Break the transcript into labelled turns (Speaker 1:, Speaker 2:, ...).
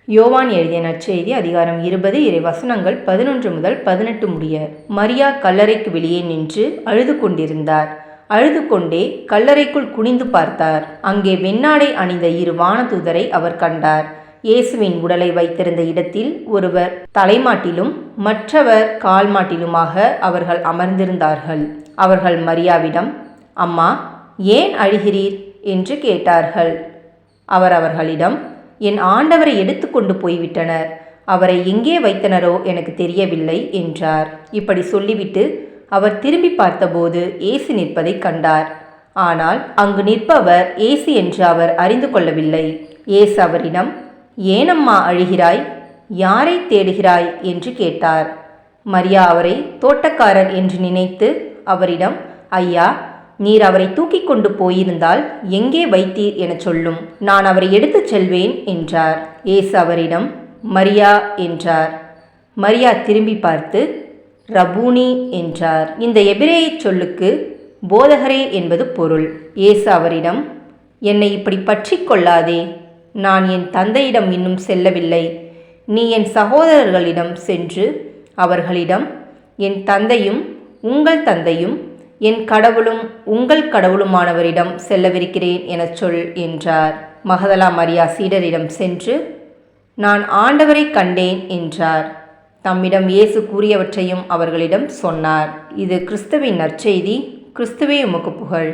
Speaker 1: யோவான் எழுதிய நற்செய்தி அதிகாரம் 20 இறை வசனங்கள் 11 முதல் 18 முடிய. மரியா கல்லறைக்கு வெளியே நின்று அழுது கொண்டிருந்தார். அழுது கொண்டே கல்லறைக்குள் குனிந்து பார்த்தார். அங்கே வெண்ணாடை அணிந்த 2 வானதூதரை அவர் கண்டார். இயேசுவின் உடலை வைத்திருந்த இடத்தில் ஒருவர் தலைமாட்டிலும் மற்றவர் கால் மாட்டிலுமாக அவர்கள் அமர்ந்திருந்தார்கள். அவர்கள் மரியாவிடம், அம்மா, ஏன் அழுகிறீர் என்று கேட்டார்கள். அவர் அவர்களிடம், என் ஆண்டவரை எடுத்து கொண்டு போய்விட்டனர். அவரை எங்கே வைத்தனரோ எனக்கு தெரியவில்லை என்றார். இப்படி சொல்லிவிட்டு அவர் திரும்பி பார்த்தபோது இயேசு நிற்பதை கண்டார். ஆனால் அங்கு நிற்பவர் இயேசு என்று அவர் அறிந்து கொள்ளவில்லை. இயேசு அவரிடம், ஏனம்மா அழுகிறாய்? யாரை தேடுகிறாய் என்று கேட்டார். மரியா அவரை தோட்டக்காரர் என்று நினைத்து அவரிடம், ஐயா, நீர் அவரை தூக்கி கொண்டு போயிருந்தால் எங்கே வைத்தீர் என சொல்லும், நான் அவரை எடுத்துச் செல்வேன் என்றார். இயேசு அவரிடம், மரியா என்றார். மரியா திரும்பி பார்த்து ரபூனி என்றார். இந்த எபிரேய சொல்லுக்கு போதகரே என்பது பொருள். இயேசு அவரிடம், என்னை இப்படி பற்றி கொள்ளாதே, நான் என் தந்தையிடம் இன்னும் செல்லவில்லை. நீ என் சகோதரர்களிடம் சென்று அவர்களிடம், என் தந்தையும் உங்கள் தந்தையும் என் கடவுளும் உங்கள் கடவுளுமானவரிடம் செல்லவிருக்கிறேன் எனச் சொல் என்றார். மகதலா மரியா சீடரிடம் சென்று, நான் ஆண்டவரை கண்டேன் என்றார். தம்மிடம் இயேசு கூறியவற்றையும் அவர்களிடம் சொன்னார். இது கிறிஸ்துவின் நற்செய்தி. கிறிஸ்துவே உமக்கு புகழ்.